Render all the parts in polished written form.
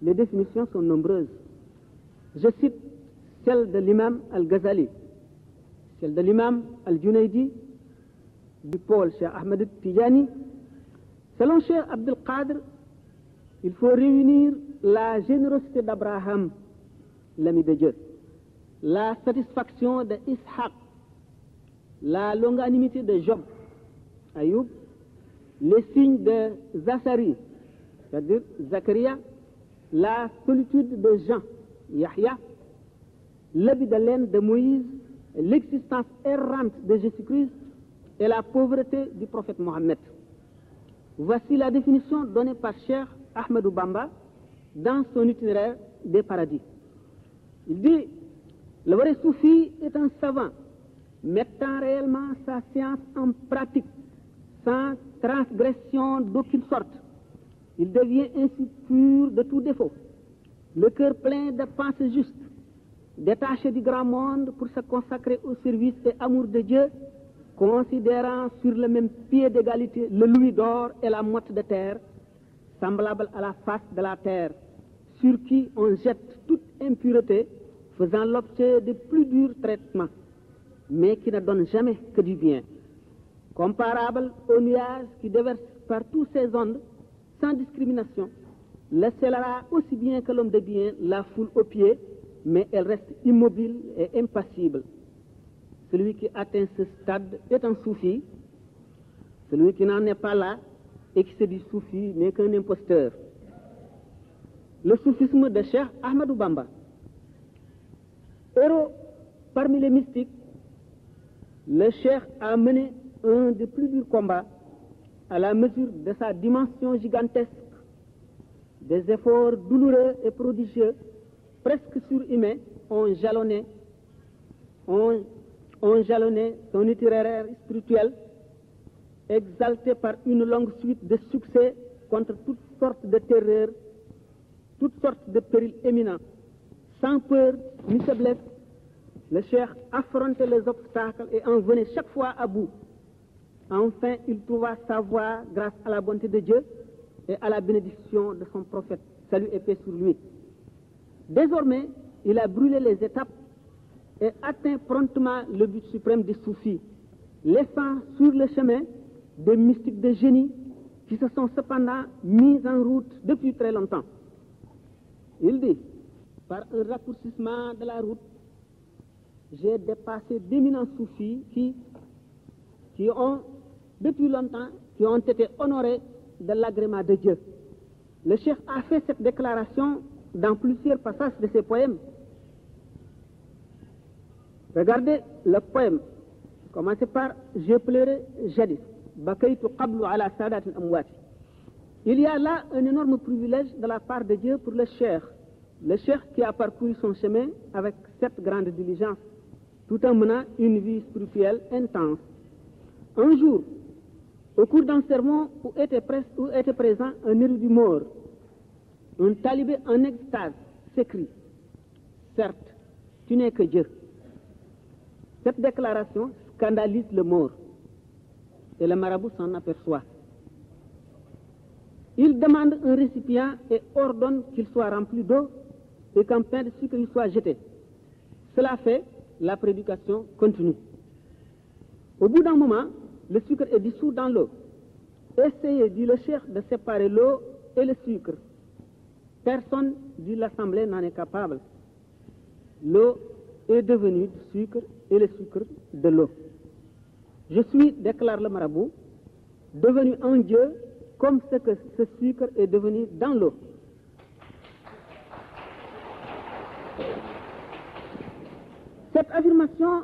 les définitions sont nombreuses. Je cite celle de l'imam Al-Ghazali, celle de l'imam Al-Junaidi, du pôle Cheikh Ahmed Tijani. Selon Cheikh Abdel Qadir, il faut réunir la générosité d'Abraham, l'ami de Dieu, la satisfaction de Ishaq, la longanimité de Job, Ayoub, les signes de Zacharie, c'est-à-dire Zacharia, la solitude de Jean, Yahya, l'habit de laine de Moïse, l'existence errante de Jésus-Christ et la pauvreté du prophète Mohammed. Voici la définition donnée par Cheikh Ahmadou Bamba dans son itinéraire des paradis. Il dit: le vrai soufi est un savant mettant réellement sa science en pratique, sans transgression d'aucune sorte. Il devient ainsi pur de tout défaut, le cœur plein de pensées justes, détaché du grand monde pour se consacrer au service et amour de Dieu, considérant sur le même pied d'égalité le louis d'or et la motte de terre, semblable à la face de la terre, sur qui on jette toute impureté, faisant l'objet de plus durs traitements, mais qui ne donne jamais que du bien. Comparable au nuage qui déverse par tous ses ondes, sans discrimination, le scélérat aussi bien que l'homme de bien la foule aux pieds, mais elle reste immobile et impassible. Celui qui atteint ce stade est un soufi. Celui qui n'en est pas là et qui se dit soufi n'est qu'un imposteur. Le soufisme de Cheikh Ahmadou Bamba. Héros parmi les mystiques, le Cheikh a mené un des plus durs combats à la mesure de sa dimension gigantesque. Des efforts douloureux et prodigieux, presque surhumains, ont jalonné son itinéraire spirituel, exalté par une longue suite de succès contre toutes sortes de terreurs, toutes sortes de périls éminents. Sans peur ni faiblesse, le Cheikh affrontait les obstacles et en venait chaque fois à bout. Enfin, il trouva sa voie grâce à la bonté de Dieu et à la bénédiction de son prophète. Salut et paix sur lui. Désormais, il a brûlé les étapes et atteint promptement le but suprême des soufis, laissant sur le chemin des mystiques de génie qui se sont cependant mis en route depuis très longtemps. Il dit: par un raccourcissement de la route, j'ai dépassé d'éminents soufis qui ont, depuis longtemps, qui ont été honorés de l'agrément de Dieu. Le Cheikh a fait cette déclaration dans plusieurs passages de ses poèmes. Regardez le poème. Commencez par: j'ai pleuré jadis. Bakaytu qablu ala sadat al-amwati. Il y a là un énorme privilège de la part de Dieu pour le Cheikh qui a parcouru son chemin avec cette grande diligence, tout en menant une vie spirituelle intense. Un jour, au cours d'un sermon où était présent un érudit mort, un talibé en extase s'écrie: certes, tu n'es que Dieu. Cette déclaration scandalise le mort et le marabout s'en aperçoit. Il demande un récipient et ordonne qu'il soit rempli d'eau et qu'un pain de sucre y soit jeté. Cela fait, la prédication continue. Au bout d'un moment, le sucre est dissous dans l'eau. Essayez, dit le Cheikh, de séparer l'eau et le sucre. Personne, dit l'Assemblée, n'en est capable. L'eau est devenue du sucre et le sucre de l'eau. Je suis, déclare le marabout, devenu un Dieu comme ce que ce sucre est devenu dans l'eau. Cette affirmation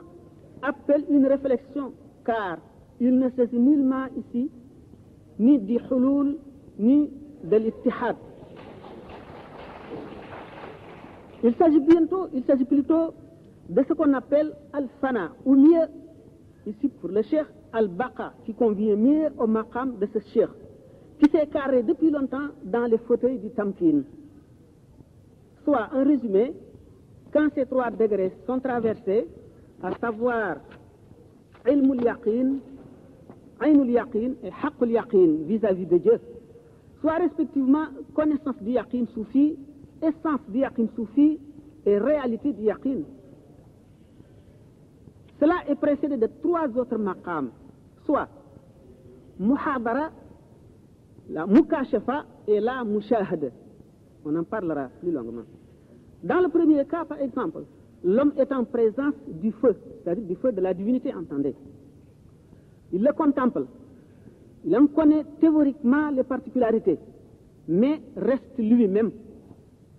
appelle une réflexion, car il ne s'agit nullement ici ni du hulul ni de l'ittihad. Il s'agit plutôt de ce qu'on appelle al-fana, ou mieux, ici pour le cheikh, al-baqa, qui convient mieux au maqam de ce cheikh, qui s'est carré depuis longtemps dans les fauteuils du tamkin. Soit, en résumé, quand ces trois degrés sont traversés, à savoir ilmul yaqin, aynul yaqin et haqqul yaqin vis-à-vis de Dieu, soit respectivement connaissance du yaqin soufi essence du yaqin soufi et réalité du yaqin. Cela est précédé de 3 autres maqams, soit muhadara, la mukashafa et la mushahada. On en parlera plus longuement. Dans le premier cas, par exemple, l'homme est en présence du feu, c'est-à-dire du feu de la divinité, entendez. Il le contemple. Il en connaît théoriquement les particularités, mais reste lui-même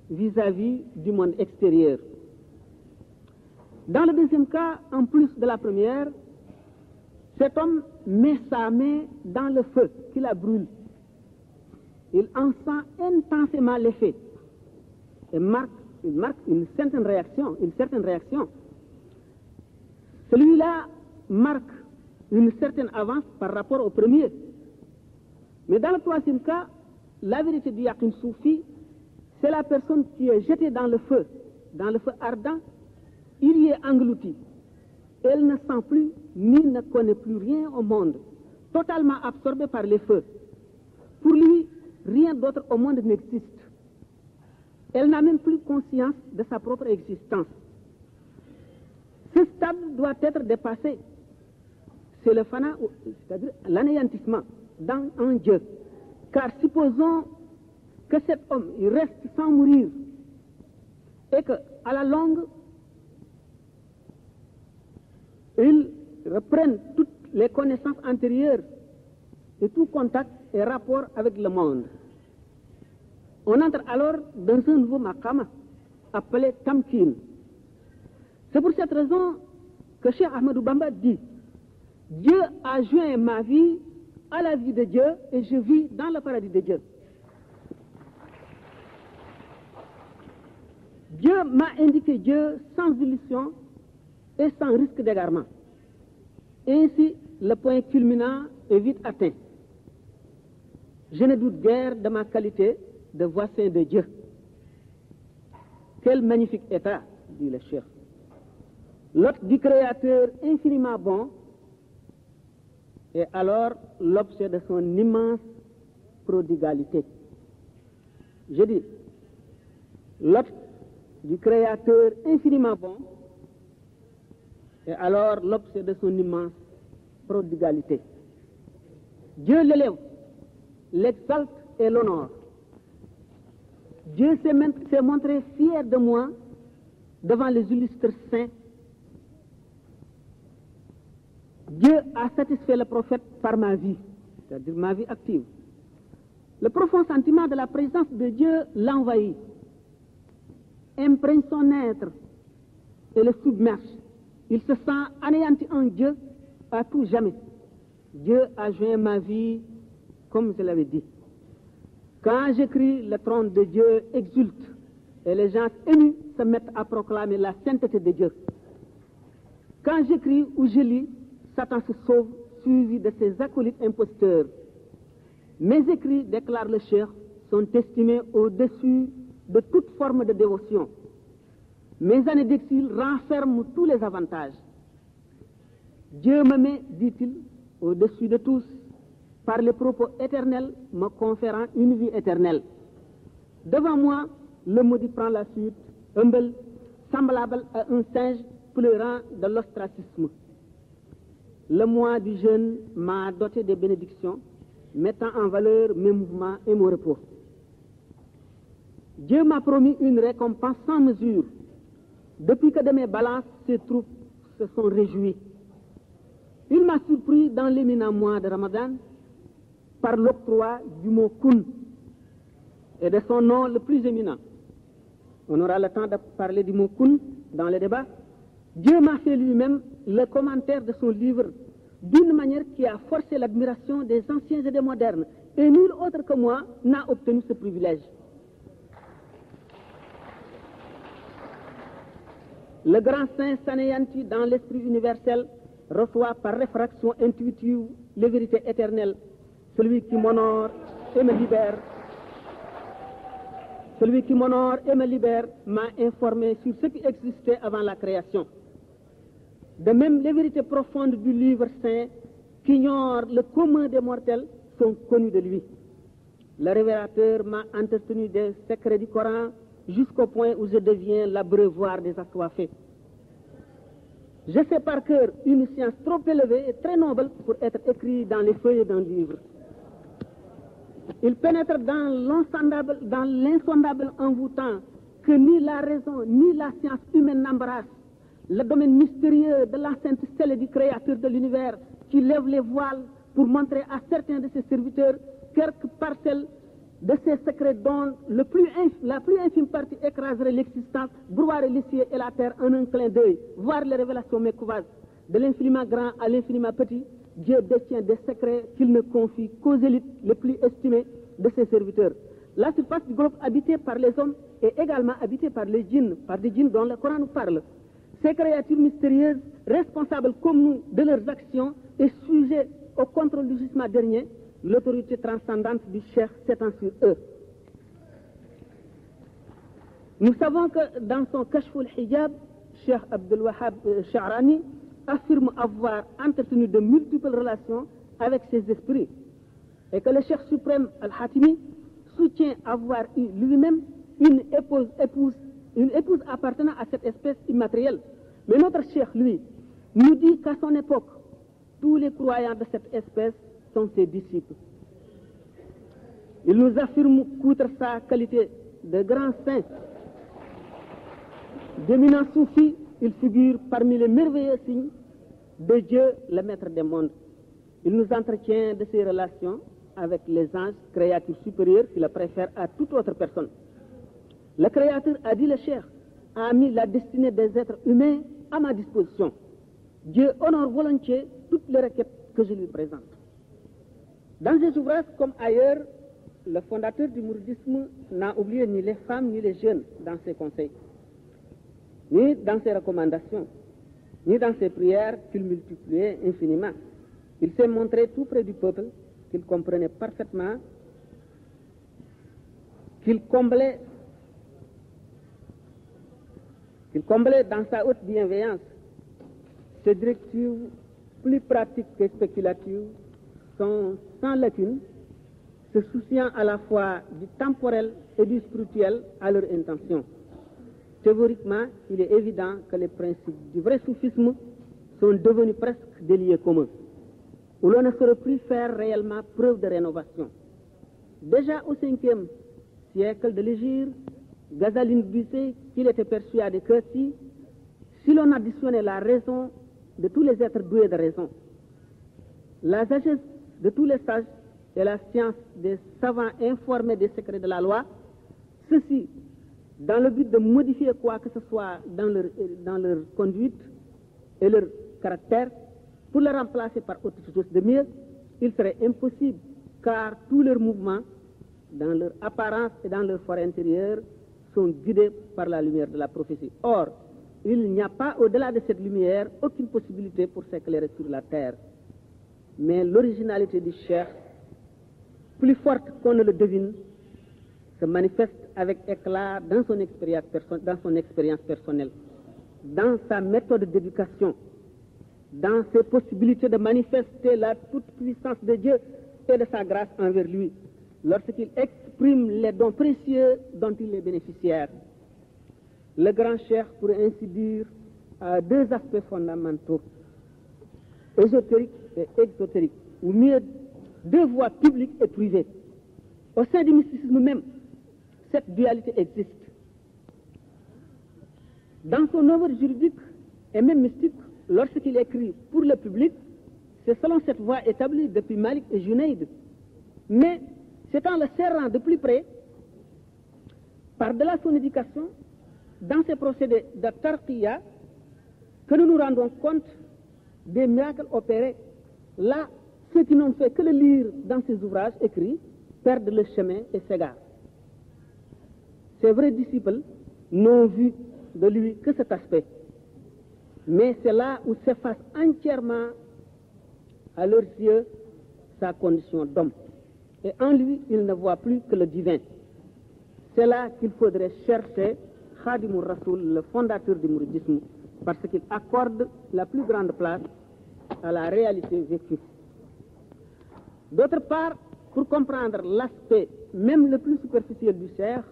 vis-à-vis du monde extérieur. Dans le deuxième cas, en plus de la première, cet homme met sa main dans le feu qui la brûle. Il en sent intensément l'effet et marque une certaine réaction. Celui-là marque une certaine avance par rapport au premier. Mais dans le troisième cas, la vérité du yaqin soufi, c'est la personne qui est jetée dans le feu ardent, il y est englouti. Elle ne sent plus ni ne connaît plus rien au monde, totalement absorbée par les feux. Pour lui, rien d'autre au monde n'existe. Elle n'a même plus conscience de sa propre existence. Ce stade doit être dépassé. C'est le fana, c'est-à-dire l'anéantissement dans un Dieu. Car supposons que cet homme il reste sans mourir et qu'à la longue, il reprenne toutes les connaissances antérieures et tout contact et rapport avec le monde. On entre alors dans un nouveau maqama appelé Tamkin. C'est pour cette raison que Cheikh Ahmadou Bamba dit: Dieu a joint ma vie à la vie de Dieu et je vis dans le paradis de Dieu. Dieu m'a indiqué Dieu sans illusion et sans risque d'égarement. Ainsi, le point culminant est vite atteint. Je ne doute guère de ma qualité de voisin de Dieu. Quel magnifique état, dit le Cheikh. L'hôte du Créateur infiniment bon est alors l'objet de son immense prodigalité. Je dis, l'hôte du Créateur infiniment bon est alors l'objet de son immense prodigalité. Dieu l'élève, l'exalte et l'honore. Dieu s'est montré fier de moi devant les illustres saints. Dieu a satisfait le prophète par ma vie, c'est-à-dire ma vie active. Le profond sentiment de la présence de Dieu l'envahit, imprègne son être et le submerge. Il se sent anéanti en Dieu à tout jamais. Dieu a joint ma vie, comme je l'avais dit. Quand j'écris, le trône de Dieu exulte et les gens émus se mettent à proclamer la sainteté de Dieu. Quand j'écris ou je lis, Satan se sauve, suivi de ses acolytes imposteurs. Mes écrits, déclare le Cheikh, sont estimés au-dessus de toute forme de dévotion. Mes années d'exil renferment tous les avantages. Dieu me met, dit-il, au-dessus de tous, par les propos éternels me conférant une vie éternelle. Devant moi, le maudit prend la fuite, humble, semblable à un singe pleurant de l'ostracisme. Le mois du jeûne m'a doté des bénédictions, mettant en valeur mes mouvements et mon repos. Dieu m'a promis une récompense sans mesure. Depuis que de mes balances, ses troupes se sont réjouies. Il m'a surpris dans l'éminent mois de Ramadan par l'octroi du mot kun et de son nom le plus éminent. On aura le temps de parler du mot kun dans les débats. Dieu m'a fait lui-même le commentaire de son livre d'une manière qui a forcé l'admiration des anciens et des modernes. Et nul autre que moi n'a obtenu ce privilège. Le grand saint s'anéantit dans l'esprit universel, reçoit par réfraction intuitive les vérités éternelles. Celui qui m'honore et me libère. Celui qui m'honore et me libère m'a informé sur ce qui existait avant la création. De même, les vérités profondes du livre saint qu'ignorent le commun des mortels sont connues de lui. Le révélateur m'a entretenu des secrets du Coran jusqu'au point où je deviens l'abreuvoir des assoiffés. Je sais par cœur une science trop élevée et très noble pour être écrite dans les feuilles d'un livre. Il pénètre dans l'insondable envoûtant que ni la raison ni la science humaine n'embrassent, le domaine mystérieux de l'enceinte scellée du Créateur de l'univers qui lève les voiles pour montrer à certains de ses serviteurs quelques parcelles de ces secrets dont la plus infime partie écraserait l'existence, brouillerait les cieux et la terre en un clin d'œil, voir les révélations mécouvases. De l'infiniment grand à l'infiniment petit, Dieu détient des secrets qu'il ne confie qu'aux élites les plus estimées de ses serviteurs. La surface du globe habitée par les hommes est également habitée par les djinns, par des djinns dont le Coran nous parle. Ces créatures mystérieuses, responsables comme nous de leurs actions et sujets au contrôle du jugement dernier, l'autorité transcendante du Cheikh s'étend sur eux. Nous savons que dans son Kashful Hijab, Cheikh Abdul Wahhab Sha'rani affirme avoir entretenu de multiples relations avec ces esprits et que le Cheikh suprême Al-Hatimi soutient avoir eu lui-même une épouse appartenant à cette espèce immatérielle. Mais notre Cheikh, lui, nous dit qu'à son époque, tous les croyants de cette espèce sont ses disciples. Il nous affirme qu'outre sa qualité de grand saint, d'éminent soufi, il figure parmi les merveilleux signes de Dieu, le maître des mondes. Il nous entretient de ses relations avec les anges, créatures supérieures qui le préfèrent à toute autre personne. Le Créateur, a dit le Cheikh, a mis la destinée des êtres humains à ma disposition. Dieu honore volontiers toutes les requêtes que je lui présente. Dans ses ouvrages comme ailleurs, le fondateur du mouridisme n'a oublié ni les femmes ni les jeunes dans ses conseils, ni dans ses recommandations, ni dans ses prières qu'il multipliait infiniment. Il s'est montré tout près du peuple, qu'il comprenait parfaitement, qu'il comblait dans sa haute bienveillance. Ses directives, plus pratiques que spéculatives, sont sans lacune, se souciant à la fois du temporel et du spirituel à leur intention. Théoriquement, il est évident que les principes du vrai soufisme sont devenus presque des lieux communs, où l'on ne saurait plus faire réellement preuve de rénovation. Déjà au 5e siècle de l'Hégire, Ghazali nous disait qu'il était persuadé que si l'on additionnait la raison de tous les êtres doués de raison, la sagesse de tous les sages et la science des savants informés des secrets de la loi, ceci dans le but de modifier quoi que ce soit dans leur conduite et leur caractère, pour le remplacer par autre chose de mieux, il serait impossible, car tous leurs mouvements, dans leur apparence et dans leur forêt intérieure, sont guidés par la lumière de la prophétie. Or, il n'y a pas au-delà de cette lumière aucune possibilité pour s'éclairer sur la terre. Mais l'originalité du Cheikh, plus forte qu'on ne le devine, se manifeste avec éclat dans son expérience personnelle, dans sa méthode d'éducation, dans ses possibilités de manifester la toute-puissance de Dieu et de sa grâce envers lui, lorsqu'il exprime les dons précieux dont il est bénéficiaire. Le grand Cheikh, pour ainsi dire, a deux aspects fondamentaux, ésotérique et exotérique, ou mieux, deux voies publiques et privées. Au sein du mysticisme même, cette dualité existe. Dans son œuvre juridique et même mystique, lorsqu'il écrit pour le public, c'est selon cette voie établie depuis Malik et Junaïd. Mais c'est en le serrant de plus près, par-delà son éducation, dans ses procédés de tarqiya, que nous nous rendons compte des miracles opérés. Là, ceux qui n'ont fait que le lire dans ses ouvrages écrits perdent le chemin et s'égarent. Ses vrais disciples n'ont vu de lui que cet aspect. Mais c'est là où s'efface entièrement à leurs yeux sa condition d'homme. Et en lui, ils ne voient plus que le divin. C'est là qu'il faudrait chercher Khadimur Rasoul, le fondateur du mouridisme, parce qu'il accorde la plus grande place à la réalité vécue. D'autre part, pour comprendre l'aspect même le plus superficiel du Cheikh,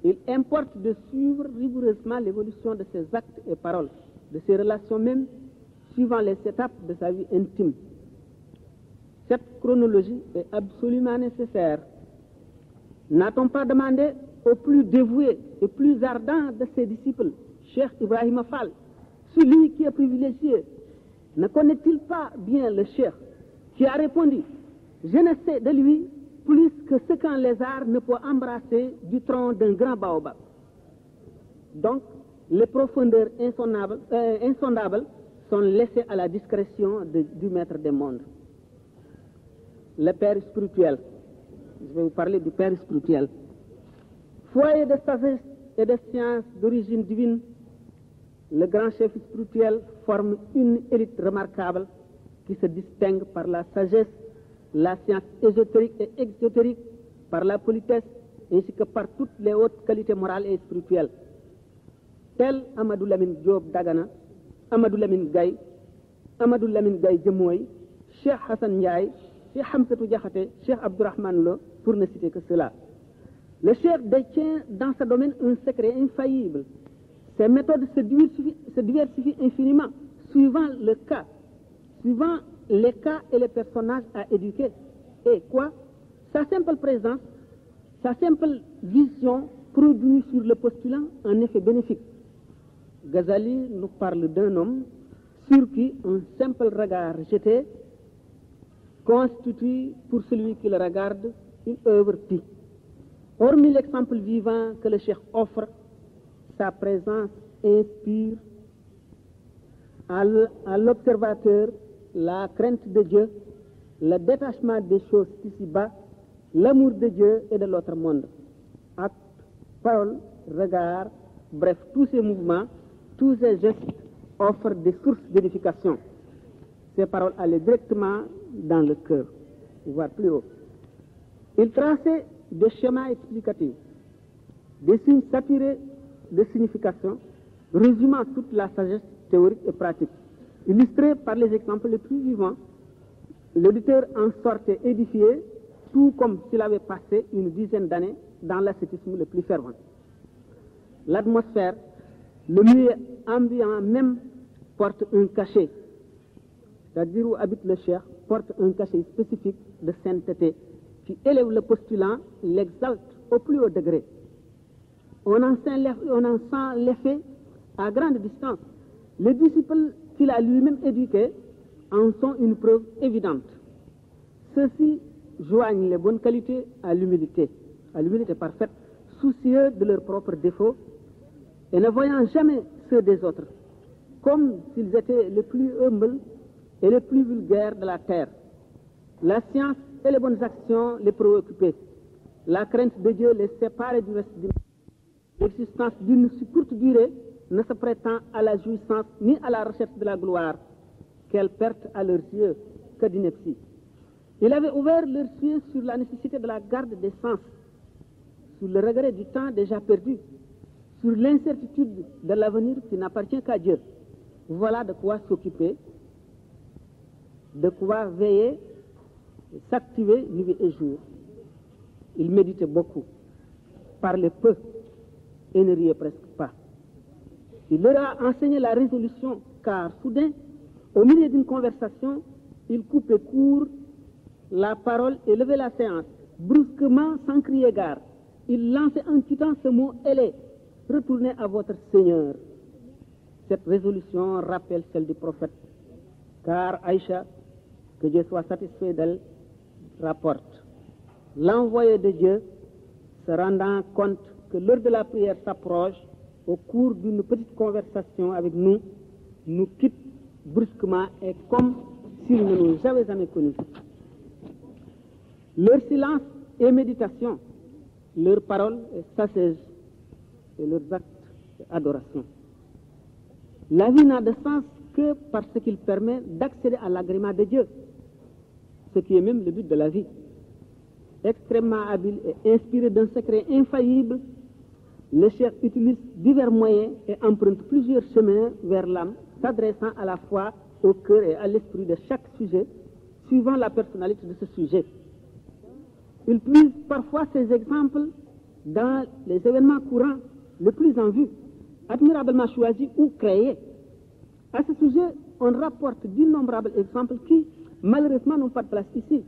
Il importe de suivre rigoureusement l'évolution de ses actes et paroles, de ses relations même, suivant les étapes de sa vie intime. Cette chronologie est absolument nécessaire. N'a-t-on pas demandé au plus dévoué et plus ardent de ses disciples, Cheikh Ibrahim Fall, celui qui est privilégié, ne connaît-il pas bien le Cheikh, qui a répondu: je ne sais de lui plus que ce qu'un lézard ne peut embrasser du tronc d'un grand baobab. Donc, les profondeurs insondables sont laissées à la discrétion du maître des mondes. Le Père spirituel. Je vais vous parler du Père spirituel. Foyer de sagesse et de science d'origine divine, le grand chef spirituel forme une élite remarquable qui se distingue par la sagesse, la science ésotérique et exotérique, par la politesse, ainsi que par toutes les hautes qualités morales et spirituelles. Tel Amadou Lamine Diop Dagana, Amadou Lamine Gaye Djemoy, Cheikh Hassan Ndiaye, Cheikh Hamsatou Diakhaté, Cheikh Abdourahmane Lo, pour ne citer que cela. Le Cheikh détient dans ce domaine un secret infaillible. Ses méthodes se diversifient infiniment, suivant les cas et les personnages à éduquer. Et quoi? Sa simple présence, sa simple vision produit sur le postulant un effet bénéfique. Ghazali nous parle d'un homme sur qui un simple regard jeté constitue pour celui qui le regarde une œuvre pie. Hormis l'exemple vivant que le Cheikh offre, sa présence inspire à l'observateur la crainte de Dieu, le détachement des choses ici-bas, l'amour de Dieu et de l'autre monde. Acte, parole, regard, bref, tous ces mouvements, tous ces gestes offrent des sources d'édification. Ces paroles allaient directement dans le cœur, voire plus haut. Il traçait des schémas explicatifs, des signes saturés de signification, résumant toute la sagesse théorique et pratique. Illustré par les exemples les plus vivants, l'auditeur en sortait édifié, tout comme s'il avait passé une dizaine d'années dans l'ascétisme le plus fervent. L'atmosphère, le milieu ambiant même porte un cachet, c'est-à-dire où habite le Cheikh, porte un cachet spécifique de sainteté qui élève le postulant, l'exalte au plus haut degré. On en sent l'effet à grande distance. Les disciples qu'il a lui-même éduqués en sont une preuve évidente. Ceux-ci joignent les bonnes qualités à l'humilité parfaite, soucieux de leurs propres défauts et ne voyant jamais ceux des autres, comme s'ils étaient les plus humbles et les plus vulgaires de la terre. La science et les bonnes actions les préoccupaient. La crainte de Dieu les séparait du reste du monde. L'existence d'une si courte durée ne se prétend à la jouissance ni à la recherche de la gloire, qu'elle perte à leurs yeux que d'ineptie. Il avait ouvert leurs yeux sur la nécessité de la garde des sens, sur le regret du temps déjà perdu, sur l'incertitude de l'avenir qui n'appartient qu'à Dieu. Voilà de quoi s'occuper, de quoi veiller, s'activer nuit et jour. Il méditait beaucoup, parlait peu et ne riait presque pas. Il leur a enseigné la résolution, car soudain, au milieu d'une conversation, il coupait court la parole et levait la séance. Brusquement, sans crier gare, il lançait en quittant ce mot ailé: retournez à votre Seigneur. Cette résolution rappelle celle du prophète, car Aïcha, que Dieu soit satisfait d'elle, rapporte: l'envoyé de Dieu, se rendant compte que l'heure de la prière s'approche, au cours d'une petite conversation avec nous, nous quitte brusquement et comme s'il ne nous avait jamais connus. Leur silence est méditation, leurs paroles est sagesse et leurs actes est adoration. La vie n'a de sens que parce qu'il permet d'accéder à l'agrément de Dieu, ce qui est même le but de la vie. Extrêmement habile et inspiré d'un secret infaillible, le Cheikh utilise divers moyens et emprunte plusieurs chemins vers l'âme, s'adressant à la fois au cœur et à l'esprit de chaque sujet, suivant la personnalité de ce sujet. Il puise parfois ses exemples dans les événements courants les plus en vue, admirablement choisis ou créés. À ce sujet, on rapporte d'innombrables exemples qui, malheureusement, n'ont pas de place ici.